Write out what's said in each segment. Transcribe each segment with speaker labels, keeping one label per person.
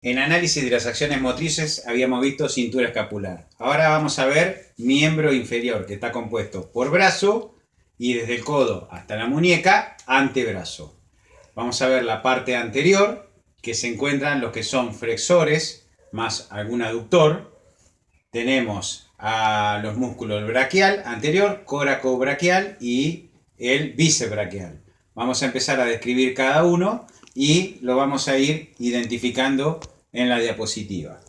Speaker 1: En análisis de las acciones motrices habíamos visto cintura escapular. Ahora vamos a ver miembro inferior, que está compuesto por brazo y desde el codo hasta la muñeca, antebrazo. Vamos a ver la parte anterior, que se encuentran los que son flexores más algún aductor. Tenemos a los músculos braquial anterior, coracobraquial y el bíceps braquial. Vamos a empezar a describir cada uno y lo vamos a ir identificando en la diapositiva.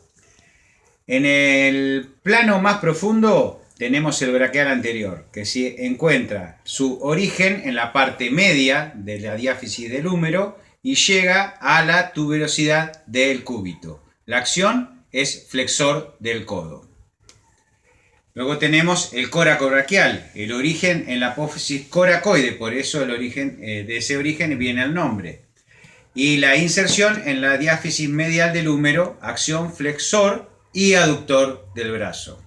Speaker 1: En el plano más profundo tenemos el braquial anterior, que se encuentra su origen en la parte media de la diáfisis del húmero y llega a la tuberosidad del cúbito. La acción es flexor del codo. Luego tenemos el coracobraquial, el origen en la apófisis coracoide, por eso el origen, de ese origen viene el nombre. Y la inserción en la diáfisis medial del húmero, acción flexor y aductor del brazo.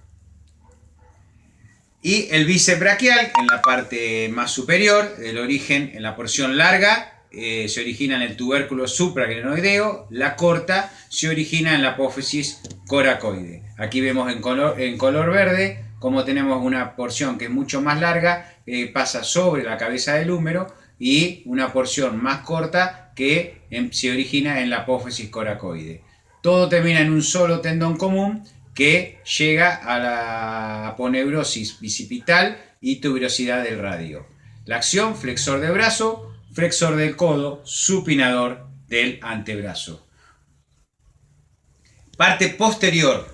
Speaker 1: Y el bíceps braquial en la parte más superior, el origen en la porción larga, se origina en el tubérculo supraglenoideo, la corta se origina en la apófisis coracoide. Aquí vemos en color verde como tenemos una porción que es mucho más larga, pasa sobre la cabeza del húmero, y una porción más corta que se origina en la apófisis coracoide. Todo termina en un solo tendón común que llega a la aponeurosis bicipital y tuberosidad del radio. La acción, flexor del brazo, flexor del codo, supinador del antebrazo. Parte posterior,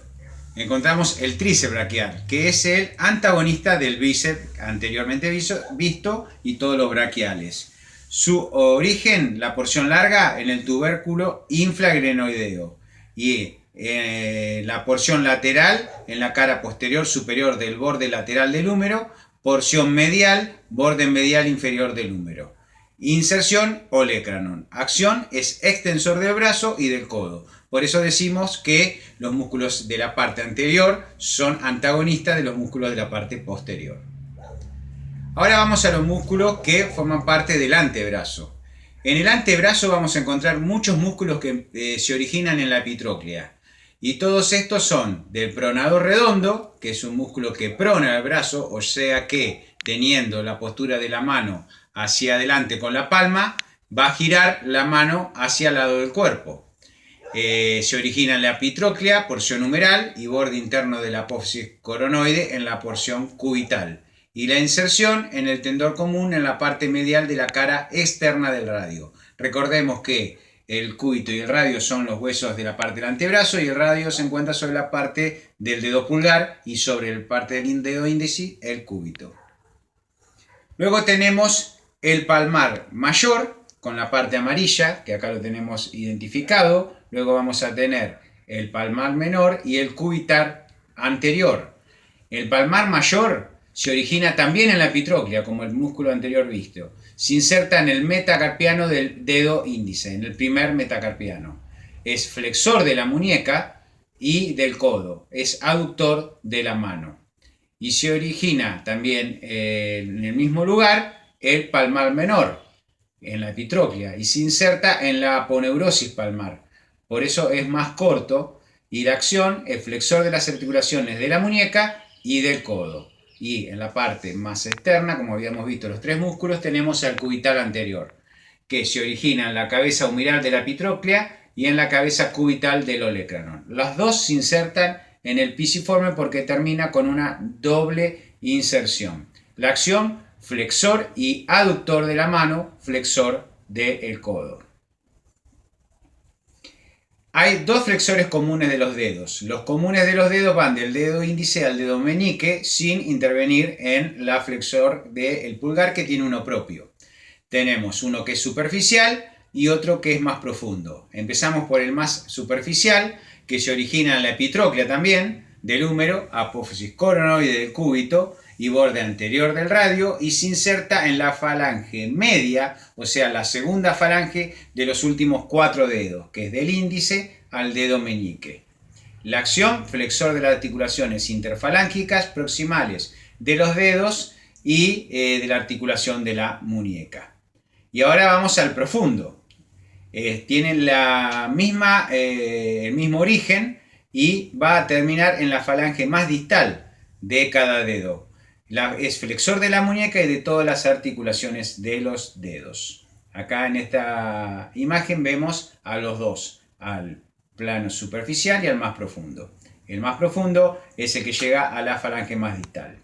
Speaker 1: encontramos el tríceps braquial, que es el antagonista del bíceps anteriormente visto y todos los braquiales. Su origen, la porción larga, en el tubérculo infraglenoideo y la porción lateral en la cara posterior superior del borde lateral del húmero, porción medial, borde medial inferior del húmero. Inserción olecranon. Acción es extensor del brazo y del codo. Por eso decimos que los músculos de la parte anterior son antagonistas de los músculos de la parte posterior. Ahora vamos a los músculos que forman parte del antebrazo. En el antebrazo vamos a encontrar muchos músculos que se originan en la epitróclea. Y todos estos son del pronador redondo, que es un músculo que prona el brazo, o sea que teniendo la postura de la mano hacia adelante con la palma, va a girar la mano hacia el lado del cuerpo. Se origina en la epitróclea, porción humeral, y borde interno de la apófisis coronoide en la porción cubital. Y la inserción en el tendón común en la parte medial de la cara externa del radio. Recordemos que el cúbito y el radio son los huesos de la parte del antebrazo y el radio se encuentra sobre la parte del dedo pulgar y sobre la parte del dedo índice el cúbito. Luego tenemos el palmar mayor con la parte amarilla, que acá lo tenemos identificado. Luego vamos a tener el palmar menor y el cubital anterior. El palmar mayor se origina también en la epitróclea, como el músculo anterior visto. Se inserta en el metacarpiano del dedo índice, en el primer metacarpiano. Es flexor de la muñeca y del codo. Es aductor de la mano. Y se origina también en el mismo lugar el palmar menor, en la epitróclea, y se inserta en la aponeurosis palmar. Por eso es más corto y la acción es flexor de las articulaciones de la muñeca y del codo. Y en la parte más externa, como habíamos visto los tres músculos, tenemos el cubital anterior, que se origina en la cabeza humeral de la epitróclea y en la cabeza cubital del olecranon. Los dos se insertan en el pisiforme porque termina con una doble inserción. La acción, flexor y aductor de la mano, flexor del codo. Hay dos flexores comunes de los dedos. Los comunes de los dedos van del dedo índice al dedo meñique sin intervenir en la flexor del pulgar, que tiene uno propio. Tenemos uno que es superficial y otro que es más profundo. Empezamos por el más superficial, que se origina en la epitróclea también, del húmero, apófisis coronoide del cúbito y borde anterior del radio, y se inserta en la falange media, o sea, la segunda falange de los últimos 4 dedos, que es del índice al dedo meñique. La acción, flexor de las articulaciones interfalángicas proximales de los dedos y de la articulación de la muñeca. Y ahora vamos al profundo. Tienen el mismo origen y va a terminar en la falange más distal de cada dedo. Es flexor de la muñeca y de todas las articulaciones de los dedos. Acá en esta imagen vemos a los dos, al plano superficial y al más profundo. El más profundo es el que llega a la falange más distal.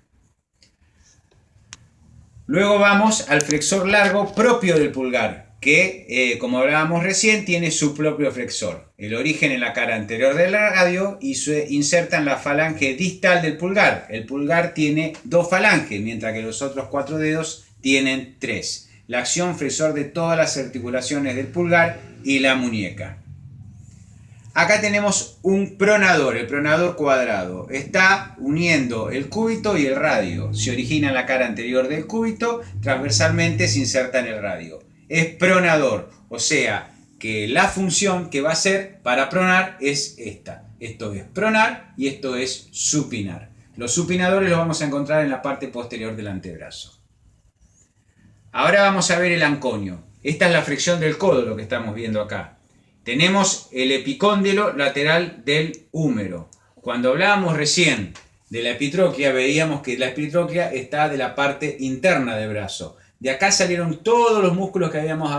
Speaker 1: Luego vamos al flexor largo propio del pulgar, que como hablábamos recién tiene su propio flexor. El origen en la cara anterior del radio y se inserta en la falange distal del pulgar. El pulgar tiene 2 falanges, mientras que los otros 4 dedos tienen 3. La acción flexor de todas las articulaciones del pulgar y la muñeca. Acá tenemos un pronador, el pronador cuadrado. Está uniendo el cúbito y el radio. Se origina en la cara anterior del cúbito, transversalmente se inserta en el radio. Es pronador, o sea que la función que va a hacer para pronar es esta. Esto es pronar y esto es supinar. Los supinadores los vamos a encontrar en la parte posterior del antebrazo. Ahora vamos a ver el anconio. Esta es la flexión del codo, lo que estamos viendo acá. Tenemos el epicóndilo lateral del húmero. Cuando hablábamos recién de la epitroclea, veíamos que la epitroclea está de la parte interna del brazo. De acá salieron todos los músculos que habíamos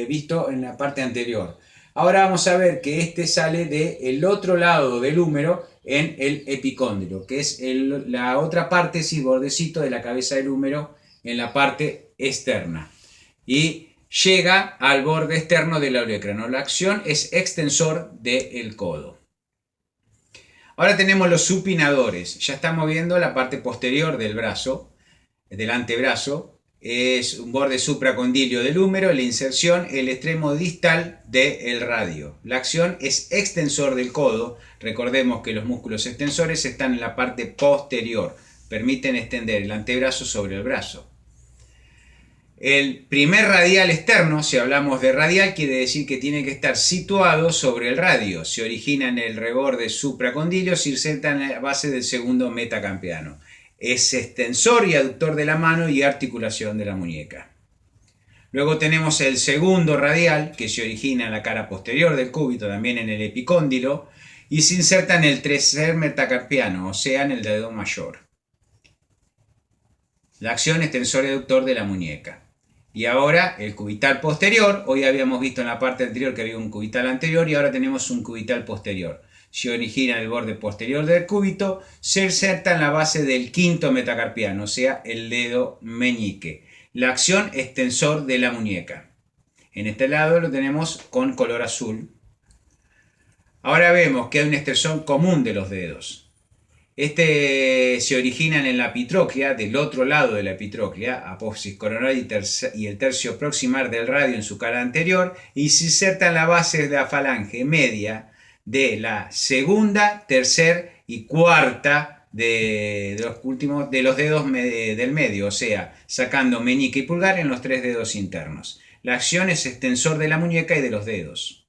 Speaker 1: visto en la parte anterior. Ahora vamos a ver que este sale del otro lado del húmero en el epicóndilo, que es la otra parte, sí, bordecito de la cabeza del húmero en la parte externa. Y llega al borde externo del olecrano. La acción es extensor del codo. Ahora tenemos los supinadores. Ya estamos viendo la parte posterior del brazo, del antebrazo. Es un borde supracondilio del húmero, la inserción, el extremo distal del radio. La acción es extensor del codo. Recordemos que los músculos extensores están en la parte posterior. Permiten extender el antebrazo sobre el brazo. El primer radial externo, si hablamos de radial, quiere decir que tiene que estar situado sobre el radio. Se origina en el reborde supracondilio, se inserta en la base del segundo metacarpiano. Es extensor y aductor de la mano y articulación de la muñeca. Luego tenemos el segundo radial, que se origina en la cara posterior del cúbito, también en el epicóndilo, y se inserta en el tercer metacarpiano, o sea, en el dedo mayor. La acción extensor y aductor de la muñeca. Y ahora el cubital posterior. Hoy habíamos visto en la parte anterior que había un cubital anterior y ahora tenemos un cubital posterior. Se origina en el borde posterior del cúbito, se inserta en la base del quinto metacarpiano, o sea, el dedo meñique. La acción extensor de la muñeca. En este lado lo tenemos con color azul. Ahora vemos que hay una extensión común de los dedos. Se originan en la epitróclea, del otro lado de la epitróclea, apófisis coronaria y el tercio proximal del radio en su cara anterior, y se inserta en la base de la falange media de la segunda, tercer y cuarta de los dedos del medio, o sea, sacando meñique y pulgar en los 3 dedos internos. La acción es extensor de la muñeca y de los dedos.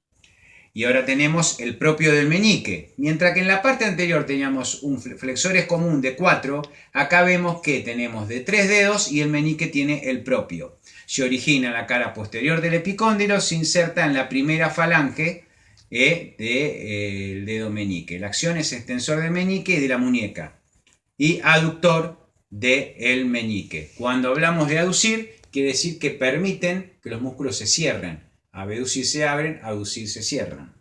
Speaker 1: Y ahora tenemos el propio del meñique. Mientras que en la parte anterior teníamos un flexores común de 4, acá vemos que tenemos de 3 dedos y el meñique tiene el propio. Se origina en la cara posterior del epicóndilo, se inserta en la primera falange del dedo meñique. La acción es extensor del meñique y de la muñeca. Y aductor del meñique. Cuando hablamos de aducir, quiere decir que permiten que los músculos se cierren. Abducir se abren, aducir se cierran.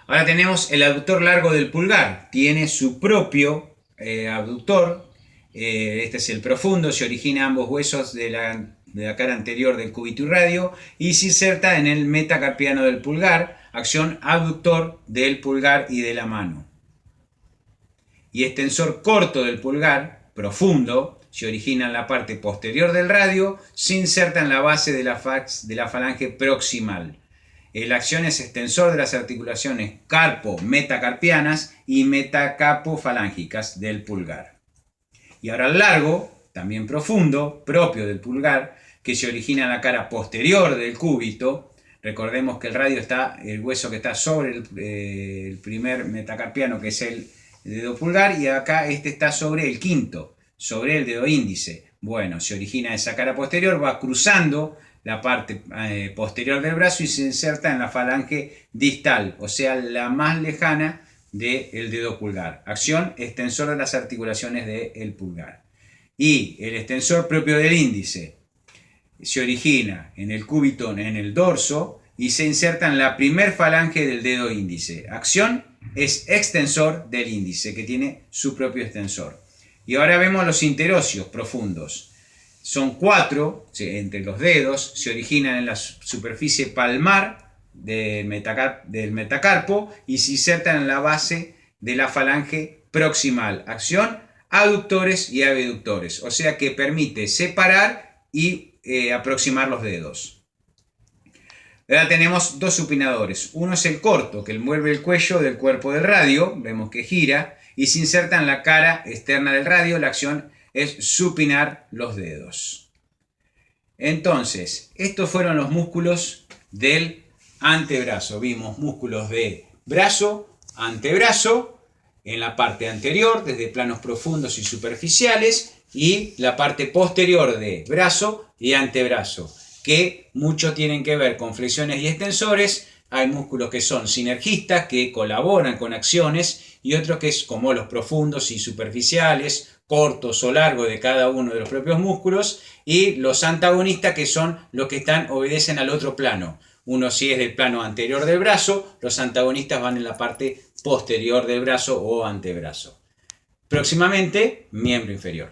Speaker 1: Ahora tenemos el aductor largo del pulgar. Tiene su propio abductor. Este es el profundo. Se origina ambos huesos de la cara anterior del cúbito y radio. Y se inserta en el metacarpiano del pulgar. Acción abductor del pulgar y de la mano. Y extensor corto del pulgar, profundo. Se origina en la parte posterior del radio, se inserta en la base de la falange proximal. La acción es extensor de las articulaciones carpo-metacarpianas y metacarpofalángicas del pulgar. Y ahora el largo, también profundo, propio del pulgar, que se origina en la cara posterior del cúbito. Recordemos que el radio está, el hueso que está sobre el primer metacarpiano, que es el dedo pulgar, y acá este está sobre el quinto, sobre el dedo índice. Bueno, se origina esa cara posterior, va cruzando la parte posterior del brazo y se inserta en la falange distal, o sea, la más lejana del dedo pulgar. Acción, extensor de las articulaciones del pulgar. Y el extensor propio del índice se origina en el cúbito, en el dorso, y se inserta en la primer falange del dedo índice. Acción es extensor del índice, que tiene su propio extensor. Y ahora vemos los interóseos profundos. Son 4 entre los dedos, se originan en la superficie palmar del metacarpo y se insertan en la base de la falange proximal. Acción, aductores y abductores, o sea que permite separar y aproximar los dedos. Ahora tenemos dos supinadores. Uno es el corto, que envuelve el cuello del cuerpo del radio, vemos que gira, y se inserta en la cara externa del radio. La acción es supinar los dedos. Entonces, estos fueron los músculos del antebrazo. Vimos músculos de brazo, antebrazo, en la parte anterior, desde planos profundos y superficiales, y la parte posterior de brazo y antebrazo, que mucho tienen que ver con flexiones y extensores. Hay músculos que son sinergistas, que colaboran con acciones, y otros que es como los profundos y superficiales, cortos o largos de cada uno de los propios músculos, y los antagonistas, que son los que obedecen al otro plano. Uno si es del plano anterior del brazo, los antagonistas van en la parte posterior del brazo o antebrazo. Próximamente, miembro inferior.